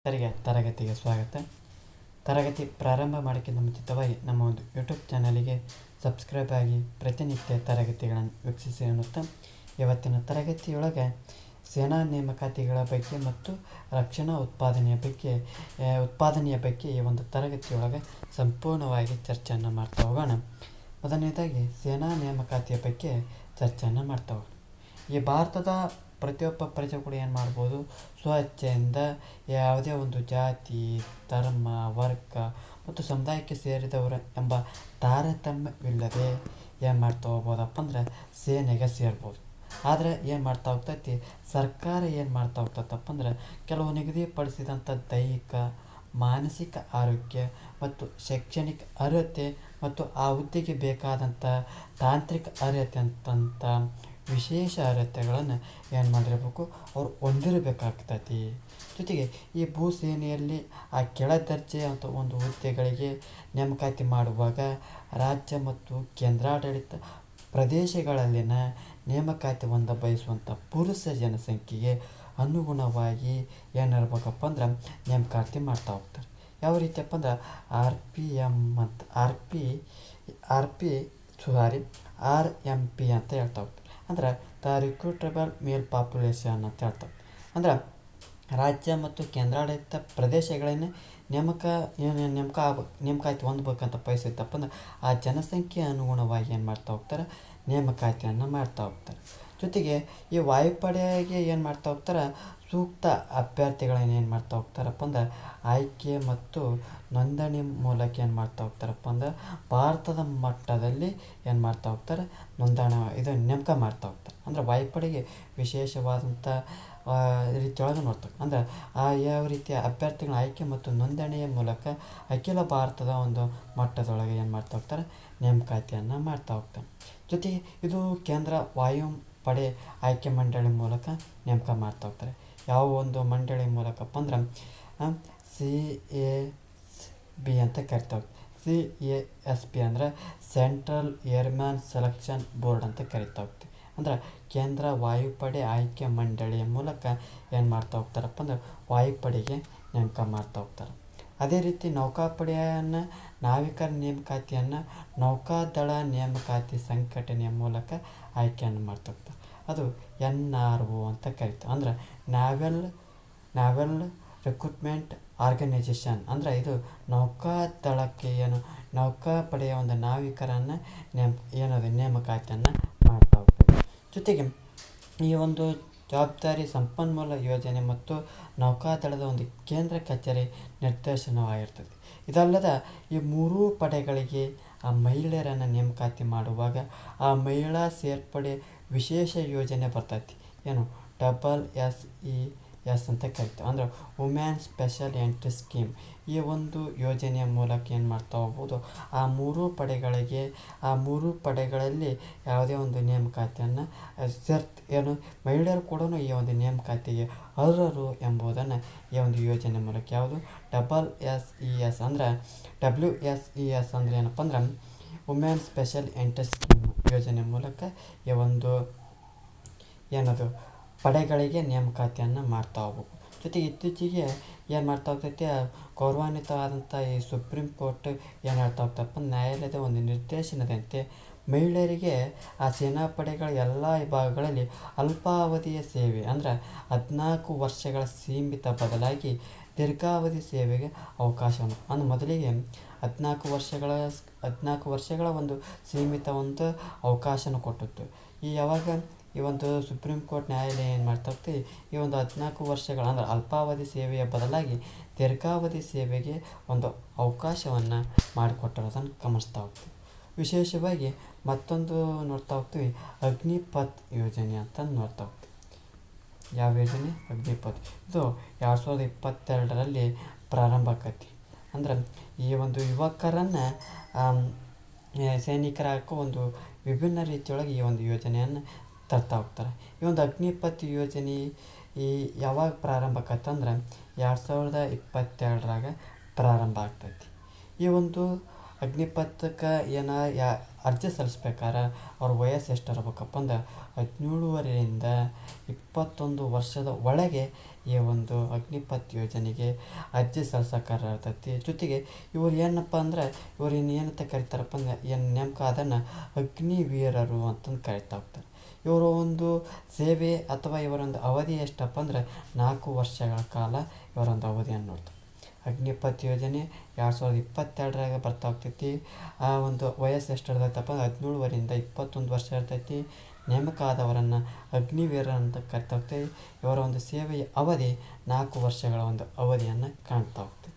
ತರಗತಿಗೆ ಸ್ವಾಗತ. ತರಗತಿ ಪ್ರಾರಂಭ ಮಾಡೋಕ್ಕಿಂತ ಮುಂಚಿತವಾಗಿ ನಮ್ಮ ಒಂದು ಯೂಟ್ಯೂಬ್ ಚಾನಲಿಗೆ ಸಬ್ಸ್ಕ್ರೈಬ್ ಆಗಿ ಪ್ರತಿನಿತ್ಯ ತರಗತಿಗಳನ್ನು ವೀಕ್ಷಿಸಿ ಅನ್ನುತ್ತಾ ಇವತ್ತಿನ ತರಗತಿಯೊಳಗೆ ಸೇನಾ ನೇಮಕಾತಿಗಳ ಬಗ್ಗೆ ಮತ್ತು ರಕ್ಷಣಾ ಉತ್ಪಾದನೆಯ ಬಗ್ಗೆ ಈ ಒಂದು ತರಗತಿಯೊಳಗೆ ಸಂಪೂರ್ಣವಾಗಿ ಚರ್ಚೆಯನ್ನು ಮಾಡ್ತಾ ಹೋಗೋಣ. ಮೊದಲನೇದಾಗಿ ಸೇನಾ ನೇಮಕಾತಿಯ ಬಗ್ಗೆ ಚರ್ಚೆಯನ್ನು ಮಾಡ್ತಾ ಹೋಗೋಣ. ಈ ಭಾರತದ ಪ್ರತಿಯೊಬ್ಬ ಪ್ರಜೆ ಕೂಡ ಏನು ಮಾಡ್ಬೋದು, ಸ್ವಇಚ್ಛೆಯಿಂದ ಯಾವುದೇ ಒಂದು ಜಾತಿ, ಧರ್ಮ, ವರ್ಗ ಮತ್ತು ಸಮುದಾಯಕ್ಕೆ ಸೇರಿದವರು ಎಂಬ ತಾರತಮ್ಯವಿಲ್ಲದೆ ಏನು ಮಾಡ್ತಾ ಹೋಗ್ಬೋದಪ್ಪ ಅಂದ್ರೆ ಸೇನೆಗೆ ಸೇರ್ಬೋದು. ಆದರೆ ಏನು ಮಾಡ್ತಾ ಹೋಗ್ತೈತಿ, ಸರ್ಕಾರ ಏನು ಮಾಡ್ತಾ ಹೋಗ್ತೈತಪ್ಪ ಅಂದ್ರೆ ಕೆಲವು ನಿಗದಿಪಡಿಸಿದಂಥ ದೈಹಿಕ, ಮಾನಸಿಕ ಆರೋಗ್ಯ ಮತ್ತು ಶೈಕ್ಷಣಿಕ ಅರ್ಹತೆ ಮತ್ತು ಆ ಹುದ್ದೆಗೆ ಬೇಕಾದಂಥ ತಾಂತ್ರಿಕ ಅರ್ಹತೆ ಅಂತಂಥ ವಿಶೇಷ ಅರ್ಹತೆಗಳನ್ನು ಏನು ಮಾಡಿರಬೇಕು, ಅವ್ರು ಹೊಂದಿರಬೇಕಾಗ್ತೈತಿ. ಜೊತೆಗೆ ಈ ಭೂಸೇನೆಯಲ್ಲಿ ಆ ಕೆಳದರ್ಜೆ ಅಂತ ಒಂದು ಹುದ್ದೆಗಳಿಗೆ ನೇಮಕಾತಿ ಮಾಡುವಾಗ ರಾಜ್ಯ ಮತ್ತು ಕೇಂದ್ರಾಡಳಿತ ಪ್ರದೇಶಗಳಲ್ಲಿನ ನೇಮಕಾತಿ ಬಯಸುವಂಥ ಪುರುಷ ಜನಸಂಖ್ಯೆಗೆ ಅನುಗುಣವಾಗಿ ಏನಿರ್ಬೇಕಪ್ಪ ಅಂದ್ರೆ ನೇಮಕಾತಿ ಮಾಡ್ತಾ ಹೋಗ್ತಾರೆ. ಯಾವ ರೀತಿಯಪ್ಪ ಅಂದ್ರೆ RMP ಅಂತ ಹೇಳ್ತಾ ಹೋಗ್ತಾರೆ. ಅಂದ್ರೆ ದ ರಿಕ್ರೂಟಬಲ್ ಮೇಲ್ ಪಾಪ್ಯುಲೇಷನ್ ಅಂತ ಹೇಳ್ತಾರೆ. ಅಂದ್ರೆ ರಾಜ್ಯ ಮತ್ತು ಕೇಂದ್ರಾಡಳಿತ ಪ್ರದೇಶಗಳನ್ನ ನೇಮಕಾತಿ ಹೊಂದಬೇಕಂತ ಬಯಸಿದ್ದಪ್ಪ ಅಂದ್ರೆ ಆ ಜನಸಂಖ್ಯೆ ಅನುಗುಣವಾಗಿ ಏನು ಮಾಡ್ತಾ ಹೋಗ್ತಾರೆ, ನೇಮಕಾತಿಯನ್ನು ಮಾಡ್ತಾ ಹೋಗ್ತಾರೆ. ಜೊತೆಗೆ ಈ ವಾಯುಪಡೆಗೆ ಏನು ಮಾಡ್ತಾ ಹೋಗ್ತಾರೆ, ಸೂಕ್ತ ಅಭ್ಯರ್ಥಿಗಳನ್ನ ಏನು ಮಾಡ್ತಾ ಹೋಗ್ತಾರಪ್ಪ ಅಂದ್ರೆ ಆಯ್ಕೆ ಮತ್ತು ನೋಂದಣಿ ಮೂಲಕ ಏನು ಮಾಡ್ತಾ ಹೋಗ್ತಾರಪ್ಪ ಅಂದ್ರೆ ಭಾರತದ ಮಟ್ಟದಲ್ಲಿ ಏನು ಮಾಡ್ತಾ ಹೋಗ್ತಾರೆ, ನೇಮಕ ಮಾಡ್ತಾ ಹೋಗ್ತಾರೆ. ಅಂದರೆ ವಾಯುಪಡೆಗೆ ವಿಶೇಷವಾದಂಥ ರೀತಿಯೊಳಗೆ ನೋಡ್ತಾರೆ. ಅಂದ್ರೆ ಯಾವ ರೀತಿಯ ಅಭ್ಯರ್ಥಿಗಳ ಆಯ್ಕೆ ಮತ್ತು ನೋಂದಣಿಯ ಮೂಲಕ ಅಖಿಲ ಭಾರತದ ಒಂದು ಮಟ್ಟದೊಳಗೆ ಏನು ಮಾಡ್ತಾ ಹೋಗ್ತಾರೆ, ನೇಮಕಾತಿಯನ್ನು ಮಾಡ್ತಾ ಹೋಗ್ತಾರೆ. ಜೊತೆಗೆ ಇದು ಕೇಂದ್ರ ವಾಯುಪಡೆ ಆಯ್ಕೆ ಮಂಡಳಿ ಮೂಲಕ ನೇಮಕ ಮಾಡ್ತಾ ಹೋಗ್ತಾರೆ. ಯಾವ ಒಂದು ಮಂಡಳಿ ಮೂಲಕಪ್ಪ ಅಂದ್ರೆ CASB ಅಂತ ಕರಿತಾ ಹೋಗ್ತಾರೆ. CASB ಅಂದರೆ ಸೆಂಟ್ರಲ್ ಏರ್ಮ್ಯಾನ್ ಸೆಲೆಕ್ಷನ್ ಬೋರ್ಡ್ ಅಂತ ಕರಿತಾ ಹೋಗ್ತೀವಿ. ಅಂದ್ರೆ ಕೇಂದ್ರ ವಾಯುಪಡೆ ಆಯ್ಕೆ ಮಂಡಳಿಯ ಮೂಲಕ ಏನು ಮಾಡ್ತಾ ಹೋಗ್ತಾರಪ್ಪ ಅಂದ್ರೆ ವಾಯುಪಡೆಗೆ ನೇಮಕ ಮಾಡ್ತಾ ಹೋಗ್ತಾರೆ. ಅದೇ ರೀತಿ ನೌಕಾಪಡೆಯನ್ನು ನಾವಿಕರ ನೇಮಕಾತಿಯನ್ನು ನೌಕಾದಳ ನೇಮಕಾತಿ ಸಂಘಟನೆಯ ಮೂಲಕ ಆಯ್ಕೆಯನ್ನು ಮಾಡ್ತಾ ಹೋಗ್ತಾರೆ. ಅದು NRO ಅಂತ ಕರಿತಾರೆ. ಅಂದ್ರೆ ನಾವೆಲ್ ರಿಕ್ರೂಟ್ಮೆಂಟ್ ಆರ್ಗನೈಜೇಷನ್. ಅಂದರೆ ಇದು ನೌಕಾದಳಕ್ಕೆ ನೌಕಾಪಡೆಯ ಒಂದು ನಾವಿಕರನ್ನು ನೇಮಕಾತಿಯನ್ನು ಮಾಡ್ತಾ ಹೋಗ್ತಾರೆ. ಜೊತೆಗೆ ಈ ಒಂದು ಜವಾಬ್ದಾರಿ ಸಂಪನ್ಮೂಲ ಯೋಜನೆ ಮತ್ತು ನೌಕಾದಳದ ಒಂದು ಕೇಂದ್ರ ಕಚೇರಿ ನಿರ್ದೇಶನವಾಗಿರ್ತದೆ. ಇದಲ್ಲದೆ ಈ ಮೂರೂ ಪಡೆಗಳಿಗೆ ಆ ಮಹಿಳೆಯರನ್ನು ನೇಮಕಾತಿ ಮಾಡುವಾಗ ಆ ಮಹಿಳಾ ಸೇರ್ಪಡೆ ವಿಶೇಷ ಯೋಜನೆ ಬರ್ತೈತಿ. WSES ಅಂತ ಕರಿತೀವಿ. ಅಂದ್ರೆ ವುಮೆನ್ ಸ್ಪೆಷಲ್ ಎಂಟ್ರಿ ಸ್ಕೀಮ್. ಈ ಒಂದು ಯೋಜನೆಯ ಮೂಲಕ ಏನು ಮಾಡ್ತಾ ಹೋಗ್ಬೋದು, ಆ ಮೂರು ಪಡೆಗಳಲ್ಲಿ ಯಾವುದೇ ಒಂದು ನೇಮಕಾತಿಯನ್ನು ಮಹಿಳೆಯರು ಕೂಡ ಈ ಒಂದು ನೇಮಕಾತಿಗೆ ಅರ್ಹರು ಎಂಬುದನ್ನು ಈ ಒಂದು ಯೋಜನೆ ಮೂಲಕ ಯಾವುದು WSES ಅಂದರೆ ಏನಪ್ಪ ಅಂದ್ರೆ ವುಮೆನ್ ಸ್ಪೆಷಲ್ ಎಂಟ್ರಿ ಸ್ಕೀಮ್ ಯೋಜನೆ ಮೂಲಕ ಈ ಒಂದು ಪಡೆಗಳಿಗೆ ನೇಮಕಾತಿಯನ್ನು ಮಾಡ್ತಾ ಹೋಗ್ಬೇಕು. ಜೊತೆಗೆ ಇತ್ತೀಚೆಗೆ ಏನು ಮಾಡ್ತಾ ಹೋಗ್ತೈತೆ, ಗೌರವಾನ್ವಿತವಾದಂಥ ಈ ಸುಪ್ರೀಂ ಕೋರ್ಟ್ ಏನು ಹೇಳ್ತಾ ಹೋಗ್ತಪ್ಪ, ನ್ಯಾಯಾಲಯದ ಒಂದು ನಿರ್ದೇಶನದಂತೆ ಮಹಿಳೆಯರಿಗೆ ಆ ಸೇನಾಪಡೆಗಳ ಎಲ್ಲ ವಿಭಾಗಗಳಲ್ಲಿ ಅಲ್ಪಾವಧಿಯ ಸೇವೆ ಅಂದರೆ 14 ವರ್ಷಗಳ ಸೀಮಿತ ಬದಲಾಗಿ ದೀರ್ಘಾವಧಿ ಸೇವೆಗೆ ಅವಕಾಶವನ್ನು ಅಂದ್ರೆ ಮೊದಲಿಗೆ 14 ವರ್ಷಗಳ ಒಂದು ಸೀಮಿತ ಒಂದು ಅವಕಾಶನ ಕೊಟ್ಟಿತ್ತು. ಈ ಒಂದು ಸುಪ್ರೀಂ ಕೋರ್ಟ್ ನ್ಯಾಯಾಲಯ ಏನು ಮಾಡ್ತಾ ಹೋಗ್ತೀವಿ, ಈ ಒಂದು 14 ವರ್ಷಗಳ ಅಂದರೆ ಅಲ್ಪಾವಧಿ ಸೇವೆಯ ಬದಲಾಗಿ ದೀರ್ಘಾವಧಿ ಸೇವೆಗೆ ಒಂದು ಅವಕಾಶವನ್ನು ಮಾಡಿಕೊಟ್ಟಿರೋದನ್ನು ಗಮನಿಸ್ತಾ ಹೋಗ್ತೀವಿ. ವಿಶೇಷವಾಗಿ ಮತ್ತೊಂದು ನೋಡ್ತಾ ಹೋಗ್ತೀವಿ, ಅಗ್ನಿಪಥ್ ಯೋಜನೆ ಅಂತ ನೋಡ್ತಾ ಹೋಗ್ತೀವಿ. ಯಾವ ಯೋಜನೆ? ಅಗ್ನಿಪಥ್. ಇದು 2022ರಲ್ಲಿ ಪ್ರಾರಂಭ ಆಕೈತಿ. ಅಂದ್ರೆ ಈ ಒಂದು ಯುವಕರನ್ನು ಸೈನಿಕರಾಗೋ ಒಂದು ವಿಭಿನ್ನ ರೀತಿಯೊಳಗೆ ಈ ಒಂದು ಯೋಜನೆಯನ್ನು ತರ್ತಾ ಹೋಗ್ತಾರೆ. ಈ ಒಂದು ಅಗ್ನಿಪಥ್ ಯೋಜನೆ ಯಾವಾಗ ಪ್ರಾರಂಭ ಆಕತ್ತಂದ್ರೆ 2022ರಾಗ ಪ್ರಾರಂಭ ಆಗ್ತೈತಿ. ಈ ಒಂದು ಅಗ್ನಿಪಥಕ್ಕೆ ಅರ್ಜಿ ಸಲ್ಲಿಸ್ಬೇಕಾರೆ ಅವ್ರ ವಯಸ್ಸು ಎಷ್ಟಿರ್ಬೇಕಪ್ಪ ಅಂದ್ರೆ 17 ವರ್ಷದಿಂದ 21 ವರ್ಷದ ಒಳಗೆ ಈ ಒಂದು ಅಗ್ನಿಪಥ್ ಯೋಜನೆಗೆ ಅರ್ಜಿ ಸಲ್ಲಿಸೋಕ್ಕಾಗಿರ್ತೈತಿ. ಜೊತೆಗೆ ಇವ್ರು ಏನಪ್ಪ ಅಂದ್ರೆ ಇವ್ರು ಏನಂತ ಕರಿತಾರಪ್ಪ ಅಂದ್ರೆ ಏನು ನೇಮಕ ಅದನ್ನು ಅಗ್ನಿವೀರರು ಅಂತಂದು ಕರಿತಾ ಹೋಗ್ತಾರೆ. ಇವರ ಒಂದು ಸೇವೆ ಅಥವಾ ಇವರೊಂದು ಅವಧಿ ಎಷ್ಟಪ್ಪ ಅಂದ್ರೆ 4 ವರ್ಷಗಳ ಕಾಲ ಇವರೊಂದು ಅವಧಿಯನ್ನು ನೋಡ್ತಾರೆ. ಅಗ್ನಿಪಥ್ ಯೋಜನೆ 2022ರಾಗ ಬರ್ತಾ ಹೋಗ್ತೈತಿ. ಆ ಒಂದು ವಯಸ್ಸು ಎಷ್ಟು ಇರ್ತೈತಪ್ಪ ಅಂದ್ರೆ 17ವರಿಂದ 21 ವರ್ಷ ಇರ್ತೈತಿ. ನೇಮಕ ಆದವರನ್ನು ಅಗ್ನಿವೀರ ಅಂತ ಕರಿತಾ ಹೋಗ್ತೀವಿ. ಇವರ ಒಂದು ಸೇವೆಯ ಅವಧಿ 4 ವರ್ಷಗಳ ಒಂದು ಅವಧಿಯನ್ನು ಕಾಣ್ತಾ ಹೋಗ್ತೀವಿ.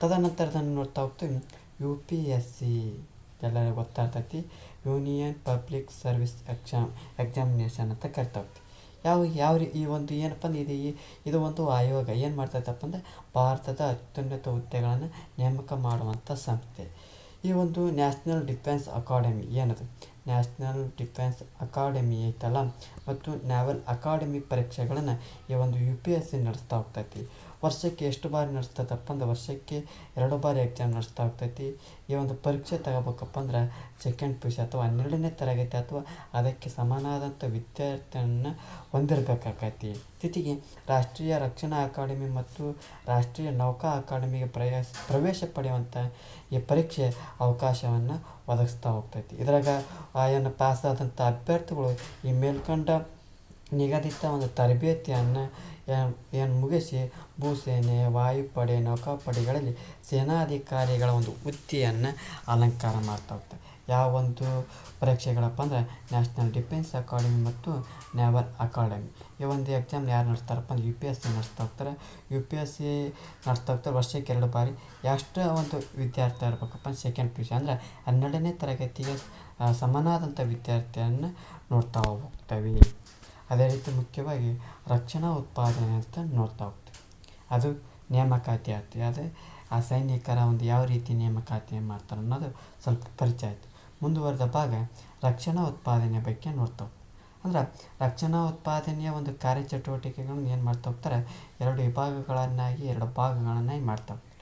ತದನಂತರದನ್ನು ನೋಡ್ತಾ ಹೋಗ್ತೀವಿ UPSC, ಎಲ್ಲರಿಗೂ ಗೊತ್ತಾಗ್ತೈತಿ, ಯೂನಿಯನ್ ಪಬ್ಲಿಕ್ ಸರ್ವಿಸ್ ಎಕ್ಸಾಮಿನೇಷನ್ ಅಂತ ಕರಿತಾ ಹೋಗ್ತೀವಿ. ಈ ಒಂದು ಏನಪ್ಪ ಅಂದ್ರೆ ಇದು ಒಂದು ಆಯೋಗ ಏನು ಮಾಡ್ತೈತಪ್ಪ ಅಂದರೆ ಭಾರತದ ಅತ್ಯುನ್ನತ ಹುದ್ದೆಗಳನ್ನು ನೇಮಕ ಮಾಡುವಂಥ ಸಂಸ್ಥೆ. ಈ ಒಂದು ನ್ಯಾಷನಲ್ ಡಿಫೆನ್ಸ್ ಅಕಾಡೆಮಿ ಏನದು ನ್ಯಾಷನಲ್ ಡಿಫೆನ್ಸ್ ಅಕಾಡೆಮಿ ಐತಲ್ಲ ಮತ್ತು ನ್ಯಾವಲ್ ಅಕಾಡೆಮಿ ಪರೀಕ್ಷೆಗಳನ್ನು ಈ ಒಂದು UPSC ನಡೆಸ್ತಾ ಹೋಗ್ತೈತಿ. ವರ್ಷಕ್ಕೆ ಎಷ್ಟು ಬಾರಿ ನಡೆಸ್ತೈತಪ್ಪ ಅಂದ್ರೆ ವರ್ಷಕ್ಕೆ 2 ಬಾರಿ ಎಕ್ಸಾಮ್ ನಡೆಸ್ತಾ ಹೋಗ್ತೈತಿ. ಈ ಒಂದು ಪರೀಕ್ಷೆ ತಗೋಬೇಕಪ್ಪ ಅಂದ್ರೆ ಸೆಕೆಂಡ್ PUC ಅಥವಾ 12ನೇ ತರಗತಿ ಅಥವಾ ಅದಕ್ಕೆ ಸಮಾನವಾದಂಥ ವಿದ್ಯಾರ್ಥಿಯನ್ನು ಹೊಂದಿರಬೇಕಾಗೈತಿ. ಜೊತೆಗೆ ರಾಷ್ಟ್ರೀಯ ರಕ್ಷಣಾ ಅಕಾಡೆಮಿ ಮತ್ತು ರಾಷ್ಟ್ರೀಯ ನೌಕಾ ಅಕಾಡೆಮಿಗೆ ಪ್ರವೇಶ ಪಡೆಯುವಂಥ ಈ ಪರೀಕ್ಷೆ ಅವಕಾಶವನ್ನು ಒದಗಿಸ್ತಾ ಹೋಗ್ತೈತಿ. ಇದ್ರಾಗ ಏನು ಪಾಸಾದಂಥ ಅಭ್ಯರ್ಥಿಗಳು ಈ ಮೇಲ್ಕಂಡ ನಿಗದಿತ ಒಂದು ತರಬೇತಿಯನ್ನು ಏನು ಮುಗಿಸಿ ಭೂಸೇನೆ, ವಾಯುಪಡೆ, ನೌಕಾಪಡೆಗಳಲ್ಲಿ ಸೇನಾಧಿಕಾರಿಗಳ ಒಂದು ಹುದ್ದೆಯನ್ನು ಅಲಂಕಾರ ಮಾಡ್ತಾ ಹೋಗ್ತಾರೆ. ಯಾವ ಒಂದು ಪರೀಕ್ಷೆಗಳಪ್ಪ ಅಂದ್ರೆ ನ್ಯಾಷನಲ್ ಡಿಫೆನ್ಸ್ ಅಕಾಡೆಮಿ ಮತ್ತು ನ್ಯಾವಲ್ ಅಕಾಡೆಮಿ. ಈ ಒಂದು ಎಕ್ಸಾಮ್ ಯಾರು ನಡೆಸ್ತಾರಪ್ಪ ಅಂದ್ರೆ UPSC ನಡೆಸ್ತಾ ಹೋಗ್ತಾರೆ. UPSC ನಡೆಸ್ತಾ ಹೋಗ್ತಾರೆ. ವರ್ಷಕ್ಕೆ 2 ಬಾರಿ. ಎಷ್ಟು ಒಂದು ವಿದ್ಯಾರ್ಥಿ ಇರಬೇಕಪ್ಪ ಸೆಕೆಂಡ್ PUC ಅಂದರೆ 12ನೇ ತರಗತಿಗೆ ಸಮನಾದಂಥ ವಿದ್ಯಾರ್ಥಿಯನ್ನು ನೋಡ್ತಾ ಹೋಗ್ತೇವೆ. ಅದೇ ರೀತಿ ಮುಖ್ಯವಾಗಿ ರಕ್ಷಣಾ ಉತ್ಪಾದನೆ ಅಂತ ನೋಡ್ತಾ ಹೋಗ್ತೀವಿ. ಅದು ನೇಮಕಾತಿ ಆಗ್ತದೆ. ಅದೇ ಆ ಸೈನಿಕರ ಒಂದು ಯಾವ ರೀತಿ ನೇಮಕಾತಿ ಮಾಡ್ತಾರೆ ಅನ್ನೋದು ಸ್ವಲ್ಪ ಪರಿಚಯ ಆಯಿತು. ಮುಂದುವರೆದ ಭಾಗ ರಕ್ಷಣಾ ಉತ್ಪಾದನೆ ಬಗ್ಗೆ ನೋಡ್ತಾ ಹೋಗ್ತೀವಿ. ಅಂದ್ರೆ ರಕ್ಷಣಾ ಉತ್ಪಾದನೆಯ ಒಂದು ಕಾರ್ಯಚಟುವಟಿಕೆಗಳನ್ನು ಏನು ಮಾಡ್ತಾ ಹೋಗ್ತಾರೆ 2 ವಿಭಾಗಗಳನ್ನಾಗಿ 2 ಭಾಗಗಳನ್ನಾಗಿ ಮಾಡ್ತಾ ಹೋಗ್ತಾರೆ.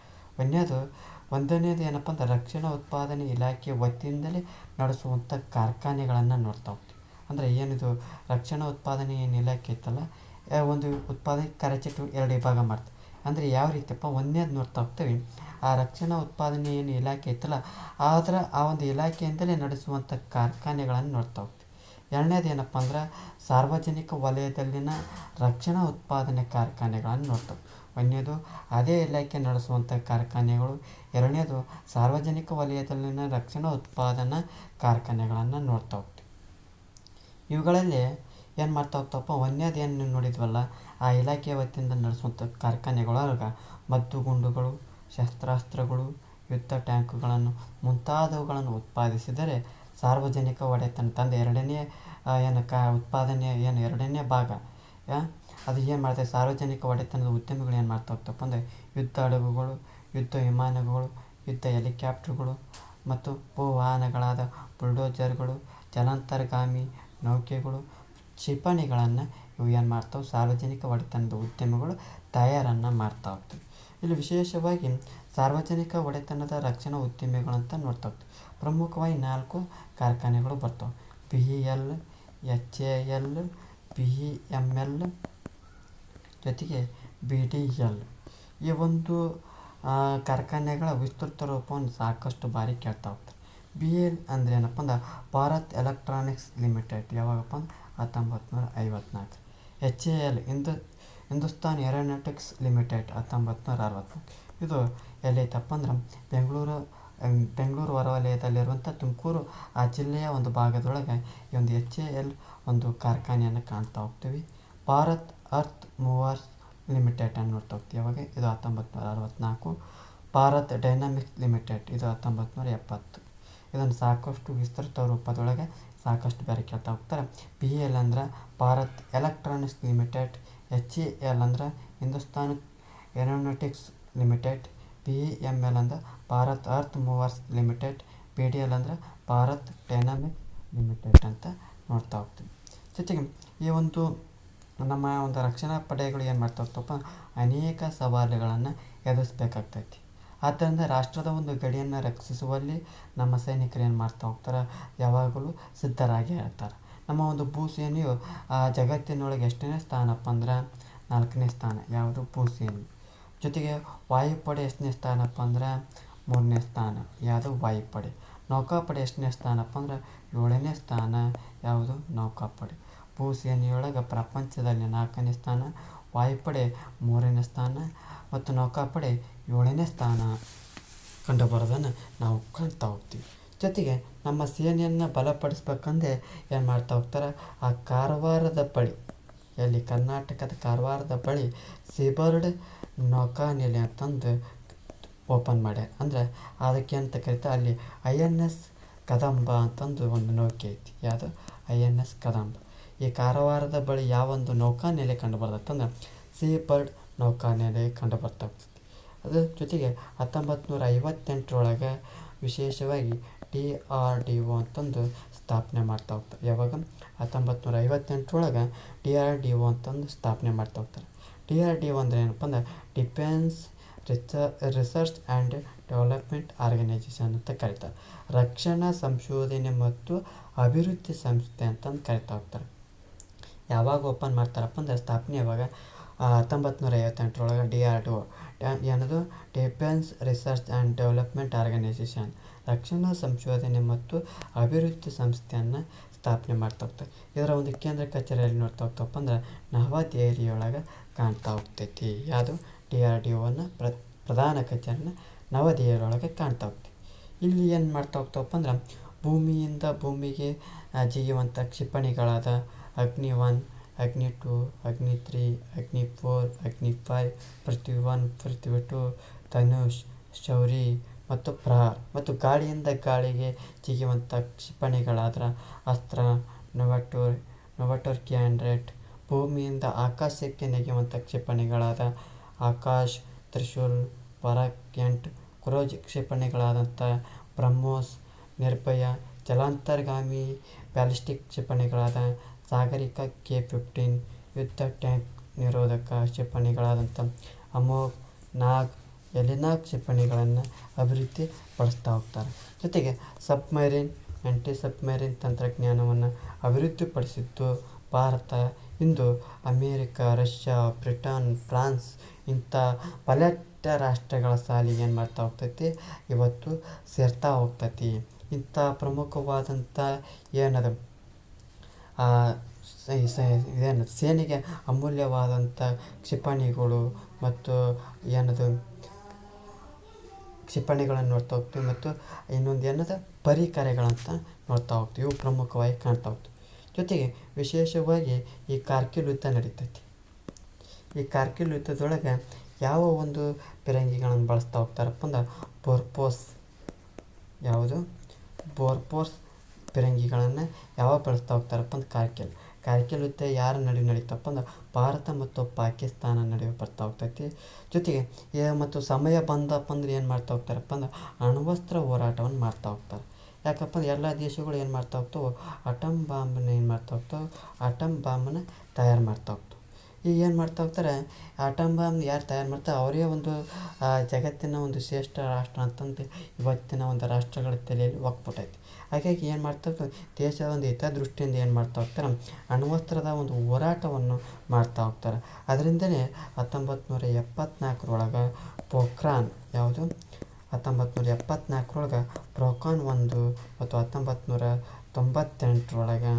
ಒಂದನೇದು ಏನಪ್ಪ ಅಂದ್ರೆ ರಕ್ಷಣಾ ಉತ್ಪಾದನೆ ಇಲಾಖೆ ವತಿಯಿಂದಲೇ ನಡೆಸುವಂಥ ಕಾರ್ಖಾನೆಗಳನ್ನು ನೋಡ್ತಾ ಹೋಗ್ತೀವಿ. ಅಂದರೆ ಏನಿದು ರಕ್ಷಣಾ ಉತ್ಪಾದನೆ ಏನು ಇಲಾಖೆ ಇತ್ತಲ್ಲ ಒಂದು ಉತ್ಪಾದನೆ ಕಾರ್ಯಚಟುವಟಿಕೆ 2 ವಿಭಾಗ ಮಾಡ್ತೀವಿ. ಅಂದರೆ ಯಾವ ರೀತಿಯಪ್ಪ ಒಂದನೇದು ನೋಡ್ತಾ ಹೋಗ್ತೀವಿ ಆ ರಕ್ಷಣಾ ಉತ್ಪಾದನೆ ಏನು ಇಲಾಖೆ ಇತ್ತಲ್ಲ ಆ ಒಂದು ಇಲಾಖೆಯಿಂದಲೇ ನಡೆಸುವಂಥ ಕಾರ್ಖಾನೆಗಳನ್ನು ನೋಡ್ತಾ ಹೋಗ್ತೀವಿ. ಎರಡನೇದು ಏನಪ್ಪ ಅಂದ್ರೆ ಸಾರ್ವಜನಿಕ ವಲಯದಲ್ಲಿನ ರಕ್ಷಣಾ ಉತ್ಪಾದನೆ ಕಾರ್ಖಾನೆಗಳನ್ನು ನೋಡ್ತವೆ. ಒಂದನೇದು ಅದೇ ಇಲಾಖೆ ನಡೆಸುವಂಥ ಕಾರ್ಖಾನೆಗಳು, ಎರಡನೇದು ಸಾರ್ವಜನಿಕ ವಲಯದಲ್ಲಿನ ರಕ್ಷಣಾ ಉತ್ಪಾದನಾ ಕಾರ್ಖಾನೆಗಳನ್ನು ನೋಡ್ತಾ ಹೋಗ್ತೀವಿ. ಇವುಗಳಲ್ಲಿ ಏನು ಮಾಡ್ತಾ ಹೋಗ್ತಪ್ಪ ಒಂದನೇದು ಏನು ನೋಡಿದ್ವಲ್ಲ ಆ ಇಲಾಖೆಯ ವತಿಯಿಂದ ನಡೆಸುವಂಥ ಕಾರ್ಖಾನೆಗಳೊಳಗೆ ಮದ್ದುಗುಂಡುಗಳು, ಶಸ್ತ್ರಾಸ್ತ್ರಗಳು, ಯುದ್ಧ ಟ್ಯಾಂಕುಗಳನ್ನು ಮುಂತಾದವುಗಳನ್ನು ಉತ್ಪಾದಿಸಿದರೆ ಸಾರ್ವಜನಿಕ ಒಡೆತನ ತಂದ ಎರಡನೇ ಉತ್ಪಾದನೆ ಎರಡನೇ ಭಾಗ ಅದು ಏನು ಮಾಡ್ತಾರೆ ಸಾರ್ವಜನಿಕ ಒಡೆತನದ ಉದ್ಯಮಿಗಳು ಏನು ಮಾಡ್ತಾ ಹೋಗ್ತಪ್ಪ ಅಂದರೆ ಯುದ್ಧ ಹಡಗುಗಳು, ಯುದ್ಧ ವಿಮಾನಗಳು, ಯುದ್ಧ ಹೆಲಿಕಾಪ್ಟರ್ಗಳು ಮತ್ತು ಭೂವಾಹನಗಳಾದ ಬುಲ್ಡೋಜರ್ಗಳು, ಜಲಾಂತರ್ಗಾಮಿ ನೌಕೆಗಳು, ಕ್ಷಿಪಣಿಗಳನ್ನು ಇವು ಏನು ಮಾಡ್ತಾವೆ ಸಾರ್ವಜನಿಕ ಒಡೆತನದ ಉದ್ಯಮಿಗಳು ತಯಾರನ್ನು ಮಾಡ್ತಾ ಹೋಗ್ತವೆ. ಇಲ್ಲಿ ವಿಶೇಷವಾಗಿ ಸಾರ್ವಜನಿಕ ಒಡೆತನದ ರಕ್ಷಣಾ ಉದ್ಯಮಿಗಳಂತ ನೋಡ್ತಾ ಹೋಗ್ತೀವಿ. ಪ್ರಮುಖವಾಗಿ 4 ಕಾರ್ಖಾನೆಗಳು ಬರ್ತವೆ. BEL, HAL, BEML ಜೊತೆಗೆ BDL. ಈ ಒಂದು ಕಾರ್ಖಾನೆಗಳ ವಿಸ್ತೃತ ರೂಪವನ್ನು ಸಾಕಷ್ಟು ಬಾರಿ ಕೇಳ್ತಾ ಹೋಗ್ತಾರೆ. BEL ಅಂದರೆ ಏನಪ್ಪ ಅಂದ್ರೆ ಭಾರತ್ ಎಲೆಕ್ಟ್ರಾನಿಕ್ಸ್ ಲಿಮಿಟೆಡ್, ಯಾವಾಗಪ್ಪ ಅಂದ್ರೆ 1954. HAL Hindustan aeronautics limited 1964. ಇದು ಎಲ್ಲೈತಪ್ಪ ಅಂದ್ರೆ ಬೆಂಗಳೂರು ಹೊರವಲಯದಲ್ಲಿರುವಂಥ ತುಮಕೂರು ಆ ಜಿಲ್ಲೆಯ ಒಂದು ಭಾಗದೊಳಗೆ ಈ ಒಂದು HAL ಒಂದು ಕಾರ್ಖಾನೆಯನ್ನು ಕಾಣ್ತಾ ಹೋಗ್ತೀವಿ. ಭಾರತ್ ಅರ್ತ್ ಮೂವರ್ಸ್ ಲಿಮಿಟೆಡ್ ಅನ್ನು ನೋಡ್ತಾ ಹೋಗ್ತೀವಿ. ಯಾವಾಗ ಇದು 1964. ಭಾರತ್ ಡೈನಾಮಿಕ್ಸ್ ಲಿಮಿಟೆಡ್ ಇದು 1970. ಇದನ್ನು ಸಾಕಷ್ಟು ವಿಸ್ತೃತ ರೂಪದೊಳಗೆ ಸಾಕಷ್ಟು ಬೇರೆ ಕೇಳ್ತಾ ಹೋಗ್ತಾರೆ. BEL ಅಂದ್ರೆ ಭಾರತ್ ಎಲೆಕ್ಟ್ರಾನಿಕ್ಸ್ ಲಿಮಿಟೆಡ್, HAL ಅಂದ್ರೆ ಹಿಂದೂಸ್ತಾನ್ ಏರೋನಾಟಿಕ್ಸ್ ಲಿಮಿಟೆಡ್, BEML ಅಂದ್ರೆ Bharat earth movers limited, BDL ಅಂದ್ರೆ ಭಾರತ್ ಡೈನಾಮಿಕ್ಸ್ ಲಿಮಿಟೆಡ್ ಅಂತ ನೋಡ್ತಾ ಹೋಗ್ತೀವಿ. ಜೊತೆಗೆ ಈ ಒಂದು ನಮ್ಮ ಒಂದು ರಕ್ಷಣಾ ಪಡೆಗಳು ಏನು ಮಾಡ್ತಾ ಹೋಗ್ತಪ್ಪ ಅನೇಕ ಸವಾಲುಗಳನ್ನು ಎದುರಿಸ್ಬೇಕಾಗ್ತೈತಿ. ಆದ್ದರಿಂದ ರಾಷ್ಟ್ರದ ಒಂದು ಗಡಿಯನ್ನು ರಕ್ಷಿಸುವಲ್ಲಿ ನಮ್ಮ ಸೈನಿಕರು ಏನು ಮಾಡ್ತಾ ಹೋಗ್ತಾರೆ ಯಾವಾಗಲೂ ಸಿದ್ಧರಾಗಿ ಇರ್ತಾರೆ. ನಮ್ಮ ಒಂದು ಭೂಸೇನೆಯು ಜಗತ್ತಿನೊಳಗೆ ಎಷ್ಟನೇ ಸ್ಥಾನಪ್ಪ ಅಂದ್ರೆ 4ನೇ ಸ್ಥಾನ ಯಾವುದು ಭೂಸೇನೆ. ಜೊತೆಗೆ ವಾಯುಪಡೆ ಎಷ್ಟನೇ ಸ್ಥಾನಪ್ಪ ಅಂದ್ರೆ 3ನೇ ಸ್ಥಾನ ಯಾವುದು ವಾಯುಪಡೆ. ನೌಕಾಪಡೆ ಎಷ್ಟನೇ ಸ್ಥಾನಪ್ಪ ಅಂದ್ರೆ 7ನೇ ಸ್ಥಾನ ಯಾವುದು ನೌಕಾಪಡೆ. ಭೂಸೇನೆಯೊಳಗೆ ಪ್ರಪಂಚದಲ್ಲಿ 4ನೇ ಸ್ಥಾನ, ವಾಯುಪಡೆ 3ನೇ ಸ್ಥಾನ ಮತ್ತು ನೌಕಾಪಡೆ 7ನೇ ಸ್ಥಾನ ಕಂಡುಬರೋದನ್ನು ನಾವು ಕಾಣ್ತಾ ಹೋಗ್ತೀವಿ. ಜೊತೆಗೆ ನಮ್ಮ ಸೇನೆಯನ್ನು ಬಲಪಡಿಸ್ಬೇಕಂದ್ರೆ ಏನು ಮಾಡ್ತಾ ಹೋಗ್ತಾರೆ, ಆ ಕಾರವಾರದ ಬಳಿ, ಎಲ್ಲಿ ಕರ್ನಾಟಕದ ಕಾರವಾರದ ಬಳಿ ಸೀಬರ್ಡ್ ನೌಕಾನೆಲೆ ಅಂತಂದು ಓಪನ್ ಮಾಡ್ಯಾರ. ಅಂದ್ರೆ ಅದಕ್ಕೆ ಅಂತ ಕರಿತಾ ಅಲ್ಲಿ INS ಕದಂಬ ಅಂತಂದು ಒಂದು ನೌಕೆ ಐತಿ. ಯಾವುದು INS ಕದಂಬ. ಈ ಕಾರವಾರದ ಬಳಿ ಯಾವೊಂದು ನೌಕಾನೆಲೆ ಕಂಡು ಬರ್ತಂದ್ರೆ ಸೀಬರ್ಡ್ ನೌಕಾನೆಲೆ ಕಂಡು ಬರ್ತಾ ಹೋಗ್ತೈತಿ. ಅದ್ರ ಜೊತೆಗೆ 1958 ವಿಶೇಷವಾಗಿ DRDO ಅಂತಂದು ಸ್ಥಾಪನೆ ಮಾಡ್ತಾ ಹೋಗ್ತಾರೆ. ಯಾವಾಗ 1958 DRDO ಅಂತಂದು ಸ್ಥಾಪನೆ ಮಾಡ್ತಾ ಹೋಗ್ತಾರೆ. DRDO ಅಂದರೆ ಏನಪ್ಪ ಅಂದ್ರೆ defence research and development organisation ಅಂತ ಕರೀತಾರೆ. ರಕ್ಷಣಾ ಸಂಶೋಧನೆ ಮತ್ತು ಅಭಿವೃದ್ಧಿ ಸಂಸ್ಥೆ ಅಂತಂದು ಕರಿತಾ ಹೋಗ್ತಾರೆ. ಯಾವಾಗ ಓಪನ್ ಮಾಡ್ತಾರಪ್ಪ ಅಂದ್ರೆ ಸ್ಥಾಪನೆ ಯಾವಾಗ 1958 DRDO ಏನದು defence research and development organisation, ರಕ್ಷಣಾ ಸಂಶೋಧನೆ ಮತ್ತು ಅಭಿವೃದ್ಧಿ ಸಂಸ್ಥೆಯನ್ನು ಸ್ಥಾಪನೆ ಮಾಡ್ತಾ ಹೋಗ್ತಾರೆ. ಇದರ ಒಂದು ಕೇಂದ್ರ ಕಚೇರಿಯಲ್ಲಿ ನೋಡ್ತಾ ಹೋಗ್ತಪ್ಪ ಅಂದ್ರೆ ನವದೆಹಲಿಯೊಳಗೆ ಕಾಣ್ತಾ ಹೋಗ್ತೈತಿ. ಯಾವುದು DRDOವನ್ನು ಪ್ರಧಾನ ಕಚೇರಿನ ನವದೆಹಲಿಯೊಳಗೆ ಕಾಣ್ತಾ ಹೋಗ್ತೀವಿ. ಇಲ್ಲಿ ಏನು ಮಾಡ್ತಾ ಹೋಗ್ತವಪ್ಪ ಅಂದ್ರೆ ಭೂಮಿಯಿಂದ ಭೂಮಿಗೆ ಜಿಗಿಯುವಂಥ ಕ್ಷಿಪಣಿಗಳಾದ ಅಗ್ನಿ 1, ಅಗ್ನಿ 2, ಅಗ್ನಿ 3, ಅಗ್ನಿ 4, ಅಗ್ನಿ 5, ಪೃಥ್ವಿ 1, ಪೃಥ್ವಿ 2, ಧನುಷ್, ಶೌರಿ ಮತ್ತು ಪ್ರಹಾರ್, ಮತ್ತು ಗಾಳಿಯಿಂದ ಗಾಳಿಗೆ ಜಿಗಿಯುವಂಥ ಕ್ಷಿಪಣಿಗಳಾದ ಅಸ್ತ್ರ, ನೊವಾಟೋರ್ ಕ್ಯಾನ್ರೆಟ್, ಭೂಮಿಯಿಂದ ಆಕಾಶಕ್ಕೆ ನೆಗೆಯುವಂಥ ಕ್ಷಿಪಣಿಗಳಾದ ಆಕಾಶ್, ತ್ರಿಶೂಲ್, ಪರಾಕ್ಯಂಟ್, ಕ್ರೋಜ್ ಕ್ಷಿಪಣಿಗಳಾದಂಥ ಬ್ರಹ್ಮೋಸ್, ನಿರ್ಭಯ, ಜಲಾಂತರ್ಗಾಮಿ ಬ್ಯಾಲಿಸ್ಟಿಕ್ ಕ್ಷಿಪಣಿಗಳಾದ ಸಾಗರಿಕ K-15, ಯುದ್ಧ ಟ್ಯಾಂಕ್ ನಿರೋಧಕ ಕ್ಷಿಪಣಿಗಳಾದಂಥ ಅಮೋಘ್, ನಾಗ್, ಎಲಿನಾ ಕ್ಷಿಪಣಿಗಳನ್ನು ಅಭಿವೃದ್ಧಿ ಪಡಿಸ್ತಾ ಹೋಗ್ತಾರೆ. ಜೊತೆಗೆ ಸಬ್ಮರೀನ್, ಆ್ಯಂಟಿ ಸಬ್ಮರೀನ್ ತಂತ್ರಜ್ಞಾನವನ್ನು ಅಭಿವೃದ್ಧಿಪಡಿಸಿದ್ದು ಭಾರತ. ಇಂದು ಅಮೇರಿಕ, ರಷ್ಯಾ, ಬ್ರಿಟನ್, ಫ್ರಾನ್ಸ್ ಇಂಥ ಬಲಿಷ್ಠ ರಾಷ್ಟ್ರಗಳ ಸಾಲಿಗೆ ಏನು ಮಾಡ್ತಾ ಹೋಗ್ತೈತಿ, ಇವತ್ತು ಸೇರ್ತಾ ಹೋಗ್ತೈತಿ. ಇಂಥ ಪ್ರಮುಖವಾದಂಥ ಏನದು ಇದೇನು ಸೇನೆಗೆ ಅಮೂಲ್ಯವಾದಂಥ ಕ್ಷಿಪಣಿಗಳು ಮತ್ತು ಏನದು ಕ್ಷಿಪಣಿಗಳನ್ನು ನೋಡ್ತಾ ಹೋಗ್ತೀವಿ. ಮತ್ತು ಇನ್ನೊಂದು ಏನದ ಪರಿಕರಗಳಂತ ನೋಡ್ತಾ ಹೋಗ್ತೀವಿ. ಇವು ಪ್ರಮುಖವಾಗಿ ಕಾಣ್ತಾ ಹೋಗ್ತೀವಿ. ಜೊತೆಗೆ ವಿಶೇಷವಾಗಿ ಈ ಕಾರ್ಗಿಲ್ ಯುದ್ಧ ನಡೀತೈತಿ. ಈ ಕಾರ್ಗಿಲ್ ಯುದ್ಧದೊಳಗೆ ಯಾವ ಒಂದು ಫಿರಂಗಿಗಳನ್ನು ಬಳಸ್ತಾ ಹೋಗ್ತಾರಪ್ಪ ಅಂದ್ರೆ ಬೋರ್ಪೋಸ್, ಯಾವುದು ಬೋರ್ಪೋಸ್ ಫಿರಂಗಿಗಳನ್ನು ಯಾವಾಗ ಬಳಸ್ತಾ ಹೋಗ್ತಾರಪ್ಪ ಅಂದ್ರೆ ಕಾರ್ಗಿಲ್ ಯುದ್ಧ ಯಾರ ನಡುವೆ ನಡೀತಪ್ಪ ಅಂದ್ರೆ ಭಾರತ ಮತ್ತು ಪಾಕಿಸ್ತಾನ ನಡುವೆ ಬರ್ತಾ ಹೋಗ್ತೈತಿ. ಜೊತೆಗೆ ಮತ್ತು ಸಮಯ ಬಂದಪ್ಪ ಅಂದ್ರೆ ಏನು ಮಾಡ್ತಾ ಹೋಗ್ತಾರಪ್ಪ ಅಂದ್ರೆ ಅಣ್ವಸ್ತ್ರ ಹೋರಾಟವನ್ನು ಮಾಡ್ತಾ ಹೋಗ್ತಾರೆ. ಯಾಕಪ್ಪ ಅಂದ್ರೆ ಎಲ್ಲ ದೇಶಗಳು ಏನು ಮಾಡ್ತಾ ಹೋಗ್ತಾವೆ, ಅಟಮ್ ಬಾಂಬನ್ನು ತಯಾರು ಮಾಡ್ತಾ ಹೋಗ್ತಾವೆ. ಈಗ ಏನು ಮಾಡ್ತಾ ಹೋಗ್ತಾರೆ, ಆಟಮ್ ಬಾಂಬ್ ಯಾರು ತಯಾರು ಮಾಡ್ತಾರೆ ಅವರೇ ಒಂದು ಜಗತ್ತಿನ ಒಂದು ಶ್ರೇಷ್ಠ ರಾಷ್ಟ್ರ ಅಂತಂದು ಇವತ್ತಿನ ಒಂದು ರಾಷ್ಟ್ರಗಳ ತಲೆಯಲ್ಲಿ ಒಗ್ಬಿಟ್ಟೈತಿ. ಹಾಗಾಗಿ ಏನು ಮಾಡ್ತಾ ಹೋಗ್ತಾರೆ, ದೇಶದ ಒಂದು ಹಿತದೃಷ್ಟಿಯಿಂದ ಏನು ಮಾಡ್ತಾ ಹೋಗ್ತಾರೆ, ಅಣ್ವಸ್ತ್ರದ ಒಂದು ಹೋರಾಟವನ್ನು ಮಾಡ್ತಾ ಹೋಗ್ತಾರೆ. ಅದರಿಂದಲೇ 1974 ಪೋಖ್ರಾನ್, ಯಾವುದು 1974 ಪೋಖ್ರಾನ್ 1 ಮತ್ತು 1998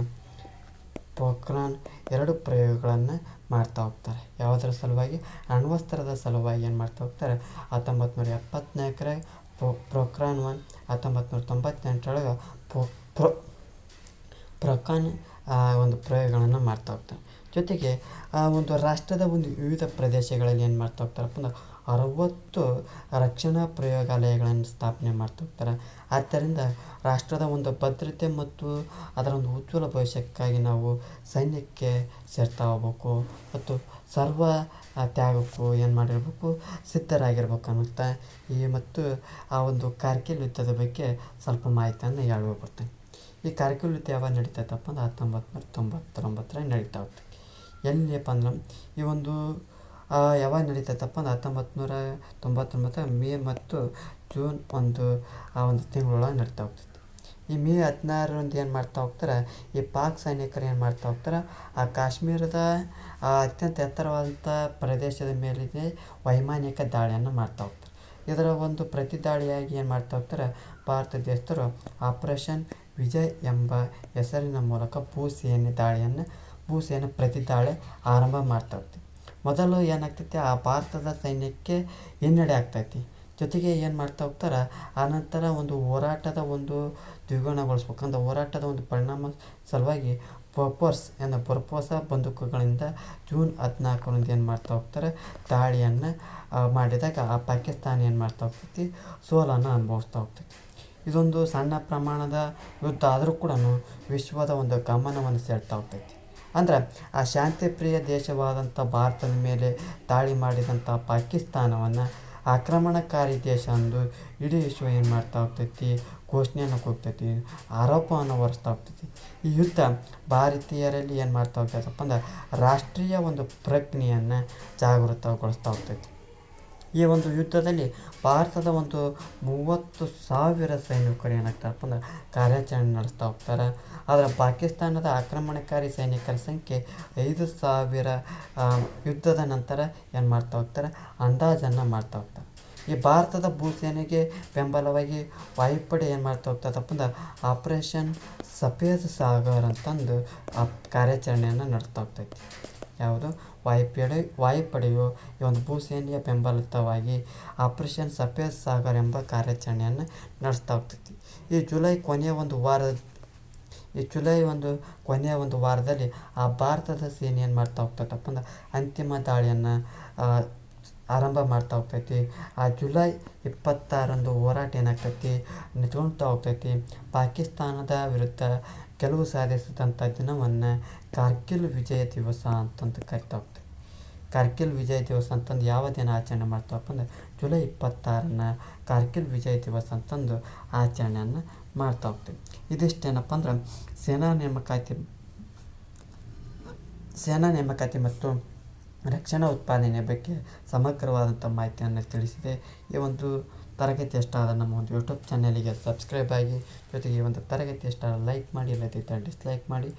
ಪೋಖ್ರಾನ್ 2 ಪ್ರಯೋಗಗಳನ್ನು ಮಾಡ್ತಾ ಹೋಗ್ತಾರೆ. ಯಾವುದರ ಸಲುವಾಗಿ, ಅಣ್ವಸ್ತ್ರದ ಸಲುವಾಗಿ ಏನು ಮಾಡ್ತಾ ಹೋಗ್ತಾರೆ. 1974 ಪೋಖ್ರಾನ್ 1, 1998 ಪೋಖ್ರಾನ್ ಒಂದು ಪ್ರಯೋಗಗಳನ್ನು ಮಾಡ್ತಾ ಹೋಗ್ತಾರೆ. ಜೊತೆಗೆ ಆ ಒಂದು ರಾಷ್ಟ್ರದ ಒಂದು ವಿವಿಧ ಪ್ರದೇಶಗಳಲ್ಲಿ ಏನು ಮಾಡ್ತಾ ಹೋಗ್ತಾರಪ್ಪ ಅಂದ್ರೆ 60 ರಕ್ಷಣಾ ಪ್ರಯೋಗಾಲಯಗಳನ್ನು ಸ್ಥಾಪನೆ ಮಾಡ್ತಾ ಹೋಗ್ತಾರೆ. ಆದ್ದರಿಂದ ರಾಷ್ಟ್ರದ ಒಂದು ಭದ್ರತೆ ಮತ್ತು ಅದರ ಒಂದು ಉಜ್ವಲ ಭವಿಷ್ಯಕ್ಕಾಗಿ ನಾವು ಸೈನ್ಯಕ್ಕೆ ಸೇರ್ತಾ ಹೋಗ್ಬೇಕು ಮತ್ತು ಸರ್ವ ತ್ಯಾಗಕ್ಕೂ ಏನು ಮಾಡಿರಬೇಕು, ಸಿದ್ಧರಾಗಿರ್ಬೇಕು ಅನ್ನುತ್ತಾ ಮತ್ತು ಆ ಒಂದು ಕಾರ್ಗಿಲ್ ಯುದ್ಧದ ಬಗ್ಗೆ ಸ್ವಲ್ಪ ಮಾಹಿತಿಯನ್ನು ಹೇಳ್ಬರ್ತೇನೆ. ಈ ಕಾರ್ಗಿಲ್ ಯುದ್ಧ ಯಾವಾಗ ನಡೀತೈತಪ್ಪ ಅಂದ್ರೆ 1999 ನಡೀತಾ ಹೋಗ್ತದೆ. ಎಲ್ಲಿಯಪ್ಪ ಅಂದ್ರೆ ಈ ಒಂದು ಯಾವಾಗ ನಡೀತೈತಪ್ಪ ಅಂದ್ರೆ 1999 ಮೇ ಮತ್ತು ಜೂನ್ ಒಂದು ತಿಂಗಳೊಳಗೆ ನಡೀತಾ ಹೋಗ್ತೈತಿ. ಈ ಮೇ 16ರಂದು ಏನು ಮಾಡ್ತಾ ಹೋಗ್ತಾರೆ, ಈ ಪಾಕ್ ಸೈನಿಕರು ಏನು ಮಾಡ್ತಾ ಹೋಗ್ತಾರೆ, ಆ ಕಾಶ್ಮೀರದ ಅತ್ಯಂತ ಎತ್ತರವಾದಂಥ ಪ್ರದೇಶದ ಮೇಲಿದೆ ವೈಮಾನಿಕ ದಾಳಿಯನ್ನು ಮಾಡ್ತಾ ಹೋಗ್ತಾರೆ. ಇದರ ಒಂದು ಪ್ರತಿದಾಳಿಯಾಗಿ ಏನು ಮಾಡ್ತಾ ಹೋಗ್ತಾರೆ, ಭಾರತ ದೇಶದವರು ಆಪರೇಷನ್ ವಿಜಯ್ ಎಂಬ ಹೆಸರಿನ ಮೂಲಕ ಭೂಸೇನೆ ಪ್ರತಿದಾಳಿ ಆರಂಭ ಮಾಡ್ತಾ ಹೋಗ್ತೈತಿ. ಮೊದಲು ಏನಾಗ್ತೈತಿ, ಆ ಭಾರತದ ಸೈನ್ಯಕ್ಕೆ ಹಿನ್ನಡೆ ಆಗ್ತೈತಿ. ಜೊತೆಗೆ ಏನು ಮಾಡ್ತಾ ಹೋಗ್ತಾರೆ, ಆನಂತರ ಒಂದು ಹೋರಾಟದ ಒಂದು ದ್ವಿಗುಣಗೊಳಿಸ್ಬೇಕಂದ್ರೆ ಹೋರಾಟದ ಒಂದು ಪರಿಣಾಮ ಸಲುವಾಗಿ ಬರ್ಪೋಸ ಬಂದೂಕುಗಳಿಂದ ಜೂನ್ 14ರಂದು ಏನು ಮಾಡ್ತಾ ಹೋಗ್ತಾರೆ, ದಾಳಿಯನ್ನು ಮಾಡಿದಾಗ ಆ ಪಾಕಿಸ್ತಾನ ಏನು ಮಾಡ್ತಾ ಹೋಗ್ತೈತಿ, ಸೋಲನ್ನು ಅನುಭವಿಸ್ತಾ ಹೋಗ್ತೈತಿ. ಇದೊಂದು ಸಣ್ಣ ಪ್ರಮಾಣದ ಯುದ್ಧ ಆದರೂ ಕೂಡ ವಿಶ್ವದ ಒಂದು ಗಮನವನ್ನು ಸೆಳ್ತಾ ಹೋಗ್ತೈತಿ. ಅಂದ್ರೆ ಆ ಶಾಂತಿಪ್ರಿಯ ದೇಶವಾದಂಥ ಭಾರತದ ಮೇಲೆ ದಾಳಿ ಮಾಡಿದಂಥ ಪಾಕಿಸ್ತಾನವನ್ನು ಆಕ್ರಮಣಕಾರಿ ದೇಶ ಅಂದು ಇಡೀ ವಿಶ್ವ ಏನು ಮಾಡ್ತಾ ಹೋಗ್ತೈತಿ, ಘೋಷಣೆಯನ್ನು ಕೂಗ್ತೈತಿ, ಆರೋಪವನ್ನು ಹೊರಿಸ್ತಾ ಹೋಗ್ತೈತಿ. ಈ ಯುದ್ಧ ಭಾರತೀಯರಲ್ಲಿ ಏನು ಮಾಡ್ತಾ ಹೋಗ್ತೈತಪ್ಪ ಅಂದ್ರೆ ರಾಷ್ಟ್ರೀಯ ಒಂದು ಪ್ರಜ್ಞೆಯನ್ನು ಜಾಗೃತಗೊಳಿಸ್ತಾ ಹೋಗ್ತೈತಿ. ಈ ಒಂದು ಯುದ್ಧದಲ್ಲಿ ಭಾರತದ ಒಂದು 30,000 ಸೈನಿಕರು ಏನಾಗ್ತಾರಪ್ಪ ಅಂದ್ರೆ ಕಾರ್ಯಾಚರಣೆ ನಡೆಸ್ತಾ ಹೋಗ್ತಾರೆ. ಆದರೆ ಪಾಕಿಸ್ತಾನದ ಆಕ್ರಮಣಕಾರಿ ಸೈನಿಕರ ಸಂಖ್ಯೆ 5,000 ಯುದ್ಧದ ನಂತರ ಏನು ಮಾಡ್ತಾ ಹೋಗ್ತಾರೆ, ಅಂದಾಜನ್ನು ಮಾಡ್ತಾ ಹೋಗ್ತಾರೆ. ಈ ಭಾರತದ ಭೂಸೇನೆಗೆ ಬೆಂಬಲವಾಗಿ ವಾಯುಪಡೆ ಏನು ಮಾಡ್ತಾ ಹೋಗ್ತದಪ್ಪ ಅಂದ್ರೆ ಆಪರೇಷನ್ ಸಫೇದ್ ಸಾಗರ್ ಅಂತಂದು ಆ ಕಾರ್ಯಾಚರಣೆಯನ್ನು ನಡೆಸ್ತಾ ಹೋಗ್ತೈತಿ. ಯಾವುದು ವಾಯುಪಡೆಯು ಈ ಒಂದು ಭೂಸೇನೆಯ ಬೆಂಬಲಿತವಾಗಿ ಆಪರೇಷನ್ ಸಫೇದ್ ಸಾಗರ್ ಎಂಬ ಕಾರ್ಯಾಚರಣೆಯನ್ನು ನಡೆಸ್ತಾ ಹೋಗ್ತೈತಿ. ಈ ಜುಲೈ ಕೊನೆಯ ಒಂದು ವಾರದಲ್ಲಿ ಆ ಭಾರತದ ಸೇನೆ ಏನು ಮಾಡ್ತಾ ಹೋಗ್ತೈತಪ್ಪ ಅಂದ್ರೆ ಅಂತಿಮ ದಾಳಿಯನ್ನು ಆರಂಭ ಮಾಡ್ತಾ ಹೋಗ್ತೈತಿ. ಆ ಜುಲೈ 26ರಂದು ಹೋರಾಟ ಏನಾಗ್ತೈತಿ, ನಿಂತ್ಕೊಳ್ತಾ ಹೋಗ್ತೈತಿ. ಪಾಕಿಸ್ತಾನದ ವಿರುದ್ಧ ಗೆಲುವು ಸಾಧಿಸಿದಂಥ ದಿನವನ್ನು ಕಾರ್ಗಿಲ್ ವಿಜಯ ದಿವಸ ಅಂತಂದು ಕರಿತಾ ಹೋಗ್ತೈತಿ. ಕಾರ್ಗಿಲ್ ವಿಜಯ ದಿವಸ ಅಂತಂದು ಯಾವ ದಿನ ಆಚರಣೆ ಮಾಡ್ತಾವಪ್ಪ ಅಂದ್ರೆ ಜುಲೈ 26ನ ಕಾರ್ಗಿಲ್ ವಿಜಯ ದಿವಸ ಅಂತಂದು ಆಚರಣೆಯನ್ನು ಮಾಡ್ತಾ ಹೋಗ್ತೀವಿ. ಇದಿಷ್ಟೇನಪ್ಪ ಅಂದ್ರೆ ಸೇನಾ ನೇಮಕಾತಿ ಮತ್ತು ರಕ್ಷಣಾ ಉತ್ಪಾದನೆಯ ಬಗ್ಗೆ ಸಮಗ್ರವಾದಂಥ ಮಾಹಿತಿಯನ್ನು ತಿಳಿಸಿದೆ. ಈ ಒಂದು ತರಗತಿ ಇಷ್ಟ ಆದ ನಮ್ಮ ಒಂದು ಯೂಟ್ಯೂಬ್ ಚಾನಲಿಗೆ ಸಬ್ಸ್ಕ್ರೈಬ್ ಆಗಿ, ಜೊತೆಗೆ ಈ ಒಂದು ತರಗತಿ ಇಷ್ಟ ಲೈಕ್ ಮಾಡಿ, ಇಲ್ಲದಿದ್ದರೆ ಡಿಸ್ಲೈಕ್ ಮಾಡಿ.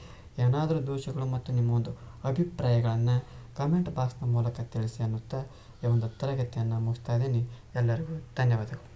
ಏನಾದರೂ ದೋಷಗಳು ಮತ್ತು ನಿಮ್ಮ ಒಂದು ಅಭಿಪ್ರಾಯಗಳನ್ನು ಕಮೆಂಟ್ ಬಾಕ್ಸ್ನ ಮೂಲಕ ತಿಳಿಸಿ ಅನ್ನುತ್ತಾ ಈ ಒಂದು ತರಗತಿಯನ್ನು ಮುಗಿಸ್ತಾ ಇದ್ದೀನಿ. ಎಲ್ಲರಿಗೂ ಧನ್ಯವಾದಗಳು.